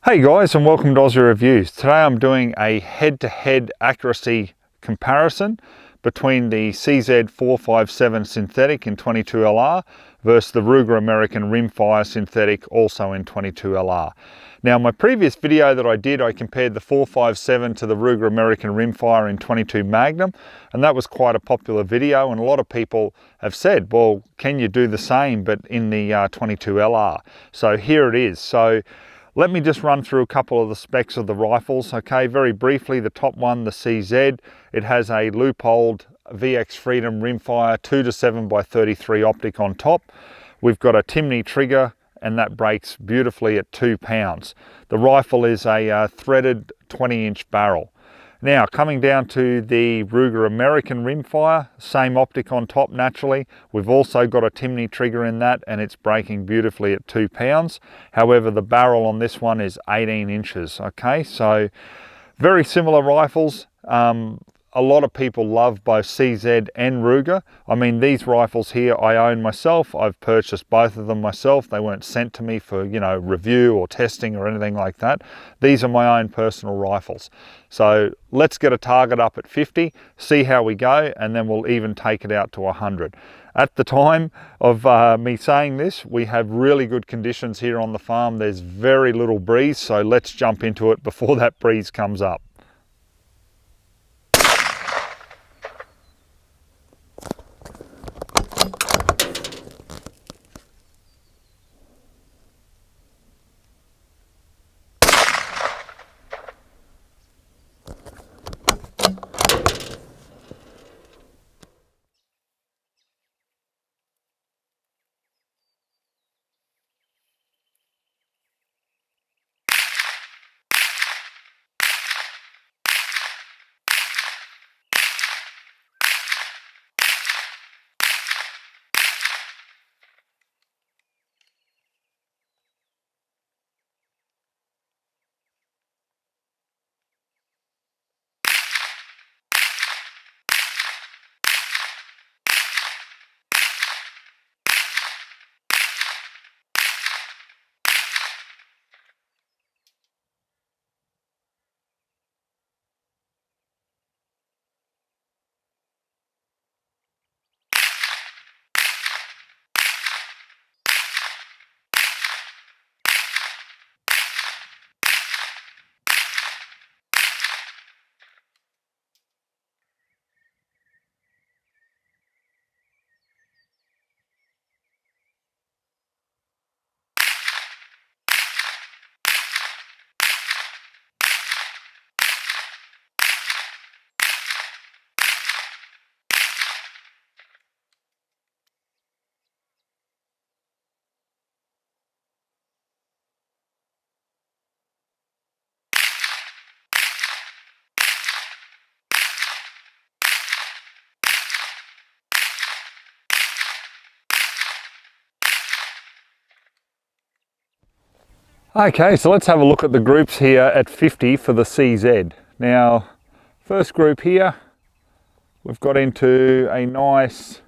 Hey guys, and welcome to Ozzie Reviews. Today I'm doing a head-to-head accuracy comparison between the CZ457 synthetic in 22LR versus the Ruger American Rimfire synthetic also in 22LR. Now, my previous video that I did, I compared the 457 to the Ruger American Rimfire in 22 Magnum, and that was quite a popular video, and a lot of people have said, well, can you do the same but in the 22LR? So here it is. So let me just run through a couple of the specs of the rifles. Okay, very briefly, the top one, the CZ, it has a loopholed VX Freedom Rimfire 2-7x33 optic on top. We've got a Timney trigger, and that breaks beautifully at 2 pounds. The rifle is a threaded 20-inch barrel. Now, coming down to the Ruger American Rimfire, same optic on top naturally. We've also got a Timney trigger in that, and it's breaking beautifully at 2 pounds. However, the barrel on this one is 18 inches, okay? So, very similar rifles. A lot of people love both CZ and Ruger. I mean, these rifles here I own myself. I've purchased both of them myself. They weren't sent to me for, you know, review or testing or anything like that. These are my own personal rifles. So let's get a target up at 50, see how we go, and then we'll even take it out to 100. At the time of me saying this, we have really good conditions here on the farm. There's very little breeze, so let's jump into it before that breeze comes up. Okay, so let's have a look at the groups here at 50 for the CZ. Now, first group here, we've got into a nice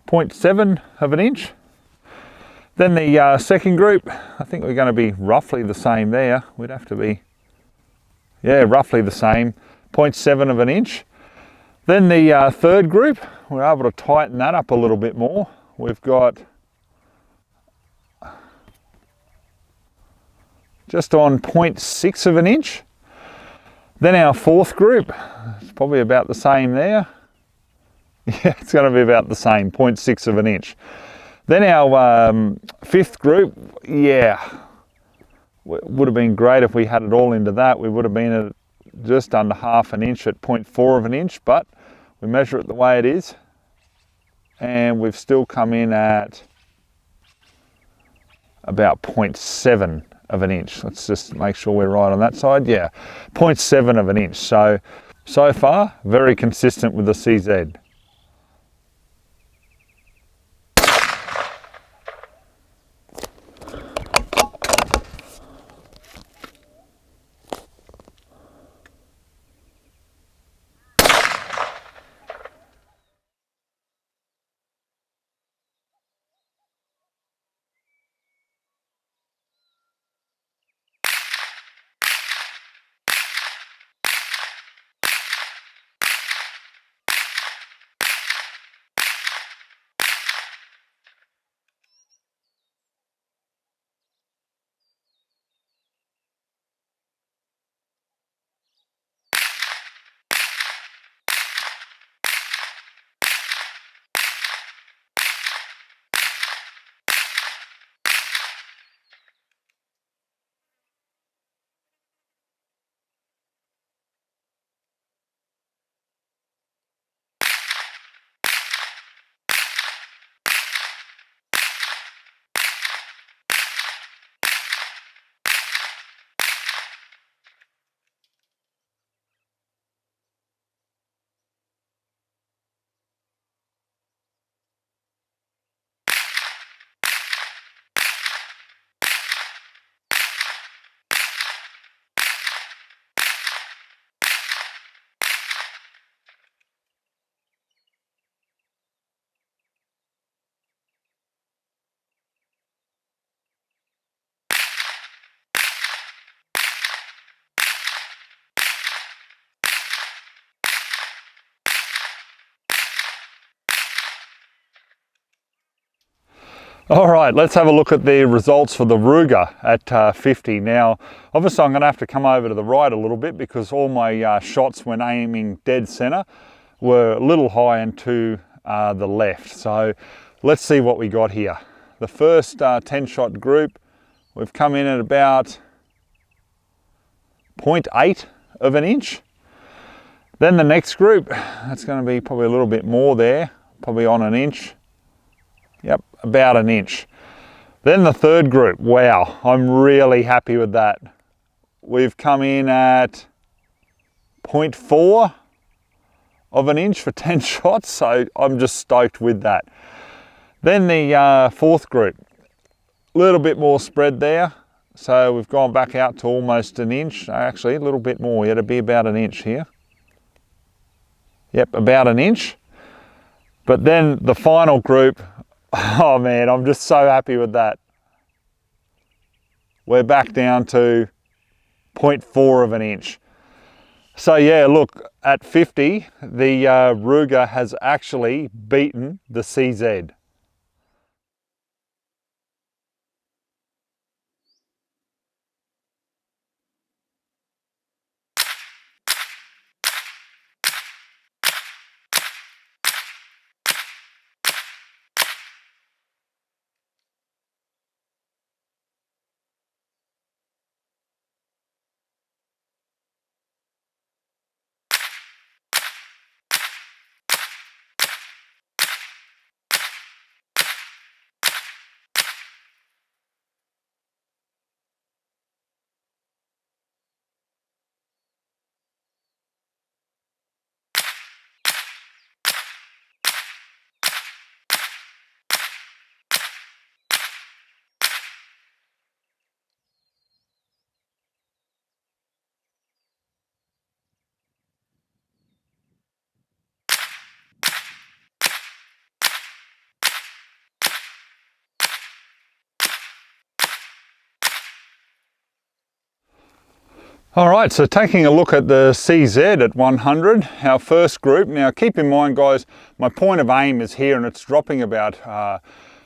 0.7 of an inch. Then the second group, I think we're going to be roughly the same there. We'd have to be, yeah, roughly the same, 0.7 of an inch. Then the third group, we're able to tighten that up a little bit more. We've got just on 0.6 of an inch. Then our fourth group, it's probably about the same there. Yeah, it's going to be about the same, 0.6 of an inch. Then our fifth group, yeah, would have been great if we had it all into that. We would have been at just under half an inch at 0.4 of an inch, but we measure it the way it is, and we've still come in at about 0.7 of an inch. Let's just make sure we're right on that side. Yeah, 0.7 of an inch. So far, very consistent with the CZ. All right, let's have a look at the results for the Ruger at 50. Now, obviously I'm going to have to come over to the right a little bit because all my shots when aiming dead center were a little high and to the left. So let's see what we got here. The first 10 shot group, we've come in at about 0.8 of an inch. Then the next group, that's going to be probably a little bit more there, probably on an inch. Yep, about an inch. Then the third group, wow, I'm really happy with that. We've come in at 0.4 of an inch for 10 shots, so I'm just stoked with that. Then the fourth group, a little bit more spread there. So we've gone back out to almost an inch, actually a little bit more, it'll be about an inch here. Yep, about an inch. But then the final group, oh man, I'm just so happy with that. We're back down to 0.4 of an inch. So yeah, look, at 50, the Ruger has actually beaten the CZ. All right, so taking a look at the CZ at 100, our first group. Now keep in mind guys, my point of aim is here and it's dropping about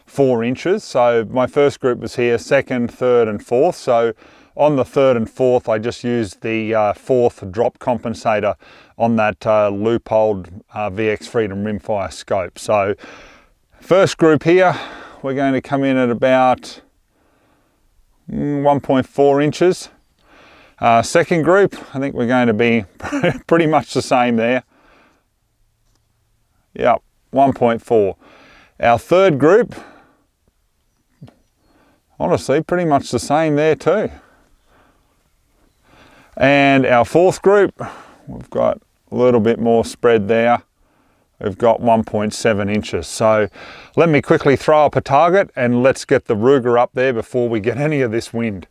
4 inches. So my first group was here, second, third and fourth. So on the third and fourth, I just used the fourth drop compensator on that Leupold VX Freedom Rimfire scope. So first group here, we're going to come in at about 1.4 inches. Second group, I think we're going to be pretty much the same there. Yep, 1.4. Our third group, honestly, pretty much the same there too. And our fourth group, we've got a little bit more spread there. We've got 1.7 inches. So let me quickly throw up a target and let's get the Ruger up there before we get any of this wind.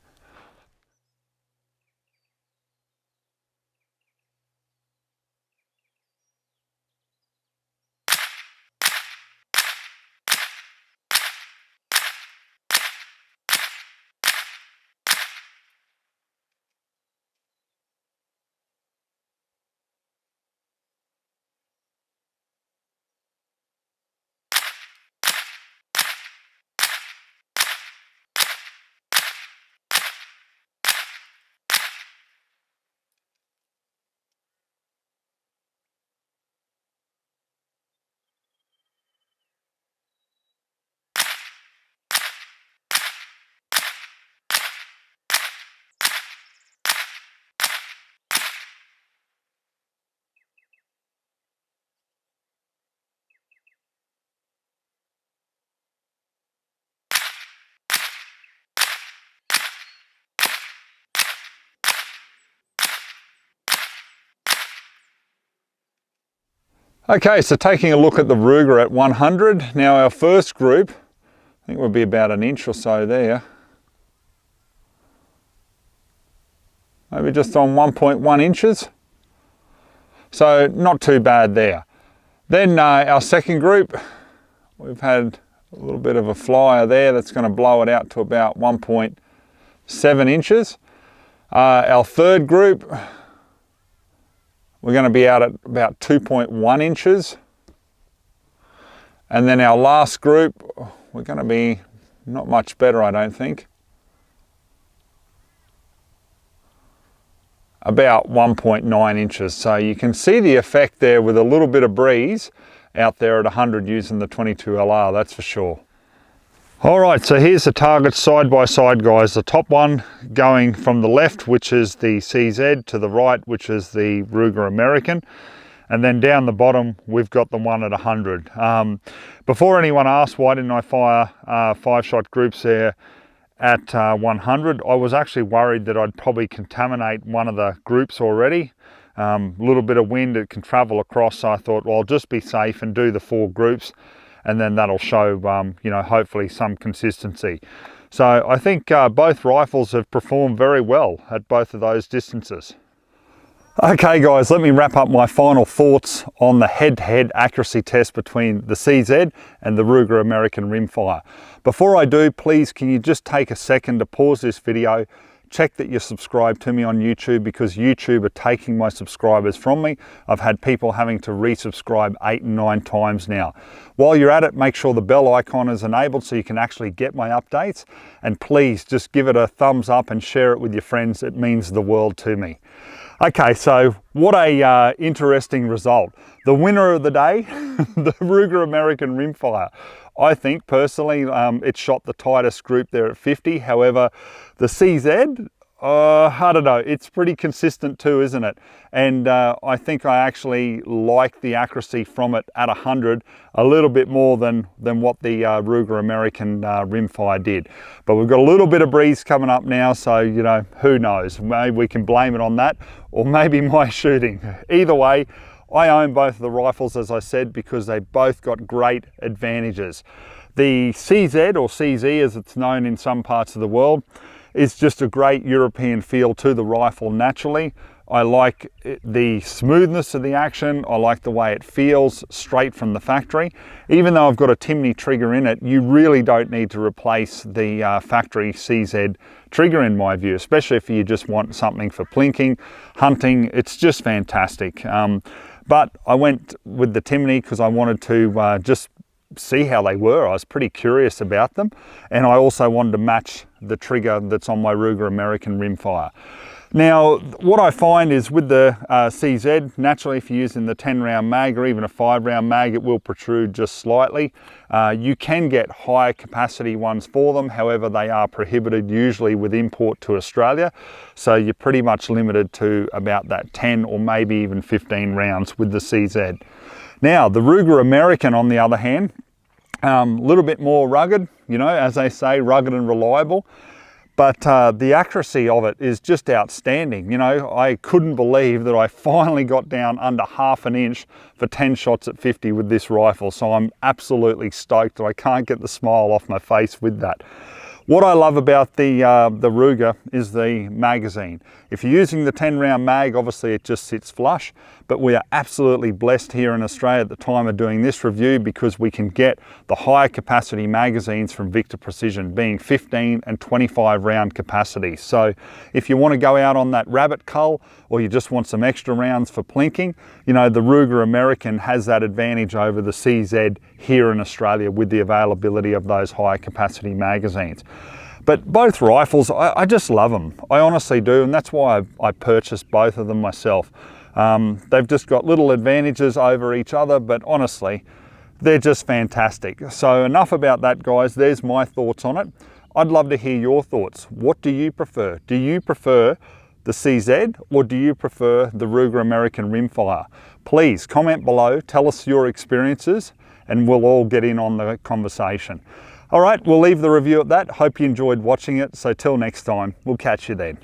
Okay, so taking a look at the Ruger at 100. Now our first group, I think would be about an inch or so there. Maybe just on 1.1 inches. So not too bad there. Then our second group, we've had a little bit of a flyer there that's going to blow it out to about 1.7 inches. Our third group, we're going to be out at about 2.1 inches. And then our last group, we're going to be Not much better, I don't think. About 1.9 inches. So you can see the effect there with a little bit of breeze out there at 100 using the 22LR, that's for sure. All right, so here's the targets side by side, guys. The top one going from the left, which is the CZ, to the right, which is the Ruger American. And then down the bottom, we've got the one at 100. Before anyone asks why didn't I fire 5-shot groups there at 100, I was actually worried that I'd probably contaminate one of the groups already. A little bit of wind, it can travel across, so I thought, well, I'll just be safe and do the 4 groups, and then that'll show, you know, hopefully some consistency. So I think both rifles have performed very well at both of those distances. Okay guys, let me wrap up my final thoughts on the head-to-head accuracy test between the CZ and the Ruger American Rimfire. Before I do, please can you just take a second to pause this video, check that you're subscribed to me on YouTube, because YouTube are taking my subscribers from me. I've had people having to resubscribe 8 and 9 times now. While you're at it, make sure the bell icon is enabled so you can actually get my updates, and please just give it a thumbs up and share it with your friends. It means the world to me. Okay, so what a interesting result. The winner of the day, the Ruger American Rimfire. I think personally it shot the tightest group there at 50. However, the CZ, I don't know, it's pretty consistent too, isn't it? And I think I actually like the accuracy from it at 100 a little bit more than what the Ruger American Rimfire did. But we've got a little bit of breeze coming up now, so you know, who knows? Maybe we can blame it on that, or maybe my shooting. Either way, I own both of the rifles, as I said, because they both got great advantages. The CZ, or CZ as it's known in some parts of the world, is just a great European feel to the rifle naturally. I like the smoothness of the action. I like the way it feels straight from the factory. Even though I've got a Timney trigger in it, you really don't need to replace the factory CZ trigger in my view, especially if you just want something for plinking, hunting. It's just fantastic. But I went with the Timney because I wanted to just see how they were. I was pretty curious about them, and I also wanted to match the trigger that's on my Ruger American Rimfire. Now, what I find is with the CZ, naturally if you're using the 10-round mag or even a 5-round mag, it will protrude just slightly. You can get higher capacity ones for them, however they are prohibited usually with import to Australia, so you're pretty much limited to about that 10 or maybe even 15 rounds with the CZ. Now, the Ruger American, on the other hand, a little bit more rugged, you know, as they say, rugged and reliable. But the accuracy of it is just outstanding. You know, I couldn't believe that I finally got down under half an inch for 10 shots at 50 with this rifle. So I'm absolutely stoked. I can't get the smile off my face with that. What I love about the Ruger is the magazine. If you're using the 10-round mag, obviously it just sits flush, but we are absolutely blessed here in Australia at the time of doing this review because we can get the higher capacity magazines from Victor Precision, being 15 and 25 round capacity. So if you want to go out on that rabbit cull, or you just want some extra rounds for plinking, you know, the Ruger American has that advantage over the CZ here in Australia with the availability of those higher capacity magazines. But both rifles, I just love them. I honestly do, and that's why I purchased both of them myself. They've just got little advantages over each other, but honestly, they're just fantastic. So enough about that, guys. There's my thoughts on it. I'd love to hear your thoughts. What do you prefer? Do you prefer the CZ, or do you prefer the Ruger American Rimfire? Please comment below, tell us your experiences, and we'll all get in on the conversation. All right, we'll leave the review at that. Hope you enjoyed watching it. So till next time, we'll catch you then.